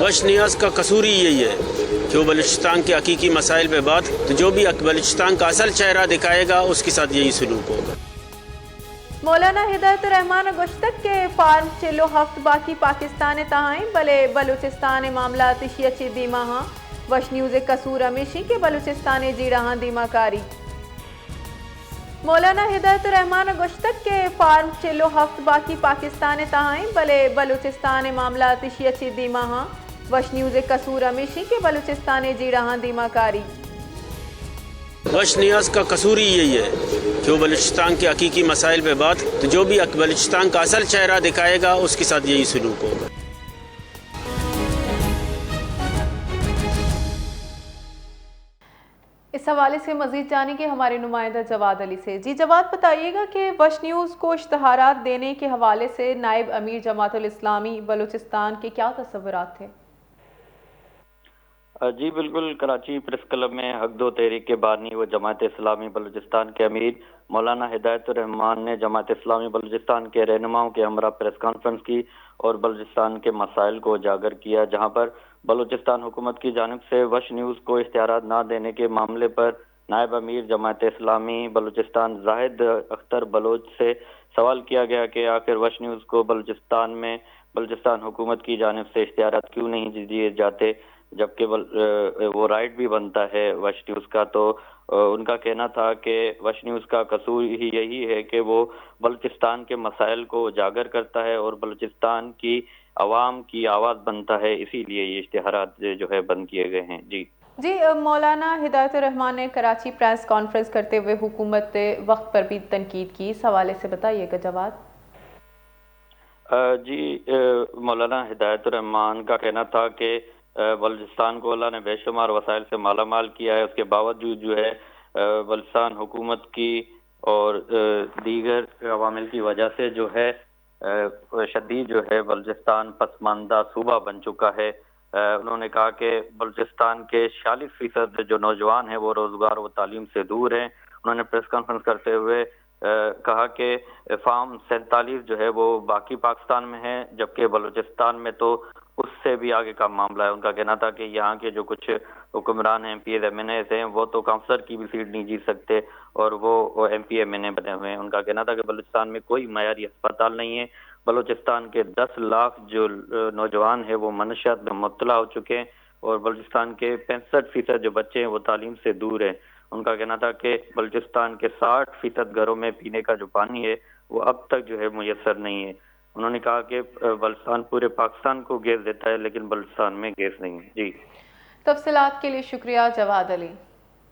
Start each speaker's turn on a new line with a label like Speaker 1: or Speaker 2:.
Speaker 1: وش نیاز کا قصور ہی یہی ہے کہ وہ بلوچستان کے حقیقی مسائل پہ بات، تو جو بھی بلوچستان کا اصل چہرہ دکھائے گا اس کے ساتھ یہی سلوک ہوگا۔
Speaker 2: مولانا ہدایت الرحمان گشتک کے فارم چلو ہفت باقی پاکستان تہائیں بلے بلوچستان معاملات شیچی دیما ہاں وش نیوز قصور ہمیشی کے بلوچستان جی رہاں دیما کاری۔ مولانا ہدایت الرحمان گشتک کے فارم چلو ہفت باقی پاکستان تہائیں بلے بلوچستان معاملات شیچی دیما ہاں وش نیوز قصور ہمیشی کے بلوچستان جی رہاں دیما کاری۔
Speaker 1: وش نیاز کا قصور ہی یہی ہے کہ وہ بلوچستان کے حقیقی مسائل پہ بات، تو جو بھی بلوچستان کا اصل چہرہ دکھائے گا اس کے ساتھ یہی سلوک ہوگا۔
Speaker 2: اس حوالے سے مزید جانیں گے ہمارے نمائندہ جواد علی سے۔ جی جواد، بتائیے گا کہ وش نیوز کو اشتہارات دینے کے حوالے سے نائب امیر جماعت الاسلامی بلوچستان کے کیا تصورات تھے؟
Speaker 3: جی بالکل، کراچی پریس کلب میں حق دو تحریک کے بانی و جماعت اسلامی بلوچستان کے امیر مولانا ہدایت الرحمان نے جماعت اسلامی بلوچستان کے رہنماؤں کے ہمراہ پریس کانفرنس کی اور بلوچستان کے مسائل کو اجاگر کیا، جہاں پر بلوچستان حکومت کی جانب سے وش نیوز کو اشتہارات نہ دینے کے معاملے پر نائب امیر جماعت اسلامی بلوچستان زاہد اختر بلوچ سے سوال کیا گیا کہ آخر وش نیوز کو بلوچستان حکومت کی جانب سے اشتہارات کیوں نہیں دیے جاتے، جبکہ وہ رائٹ بھی بنتا ہے وش نیوز کا۔ تو ان کا کہنا تھا کہ وش نیوز کا قصور ہی یہی ہے کہ وہ بلوچستان کے مسائل کو اجاگر کرتا ہے اور بلوچستان کی عوام کی آواز بنتا ہے، اسی لیے یہ اشتہارات جو ہے بند کیے گئے ہیں۔
Speaker 2: جی مولانا ہدایت الرحمان نے کراچی پریس کانفرنس کرتے ہوئے حکومت وقت پر بھی تنقید کی، اس حوالے سے بتائیے گا جواد۔
Speaker 3: جی مولانا ہدایت الرحمان کا کہنا تھا کہ بلوچستان کو اللہ نے بے شمار وسائل سے مالا مال کیا ہے، اس کے باوجود جو ہے بلوچستان حکومت کی اور دیگر عوامل کی وجہ سے جو ہے شدید جو ہے بلوچستان پسماندہ صوبہ بن چکا ہے۔ انہوں نے کہا کہ بلوچستان کے 46% جو نوجوان ہیں وہ روزگار و تعلیم سے دور ہیں۔ انہوں نے پریس کانفرنس کرتے ہوئے کہا کہ فارم 47 جو ہے وہ باقی پاکستان میں ہے، جبکہ بلوچستان میں تو اس سے بھی آگے کا معاملہ ہے۔ ان کا کہنا تھا کہ یہاں کے جو کچھ حکمران ہیں، پی ایز ایم این ایز ہیں، وہ تو کونسلر کی بھی سیٹ نہیں جیت سکتے اور وہ ایم پی ایم این اے بنے ہوئے ہیں۔ ان کا کہنا تھا کہ بلوچستان میں کوئی معیاری ہسپتال نہیں ہے، بلوچستان کے 10 لاکھ جو نوجوان ہیں وہ منشیات میں مبتلا ہو چکے ہیں اور بلوچستان کے 65% جو بچے ہیں وہ تعلیم سے دور ہیں۔ ان کا کہنا تھا کہ بلوچستان کے 60% گھروں میں پینے کا جو پانی ہے وہ اب تک جو ہے میسر نہیں ہے۔ انہوں نے کہا کہ بلوچستان پورے پاکستان کو گیس دیتا ہے لیکن بلوچستان میں گیس نہیں ہے۔ جی
Speaker 2: تفصیلات کے لیے شکریہ جواد علی۔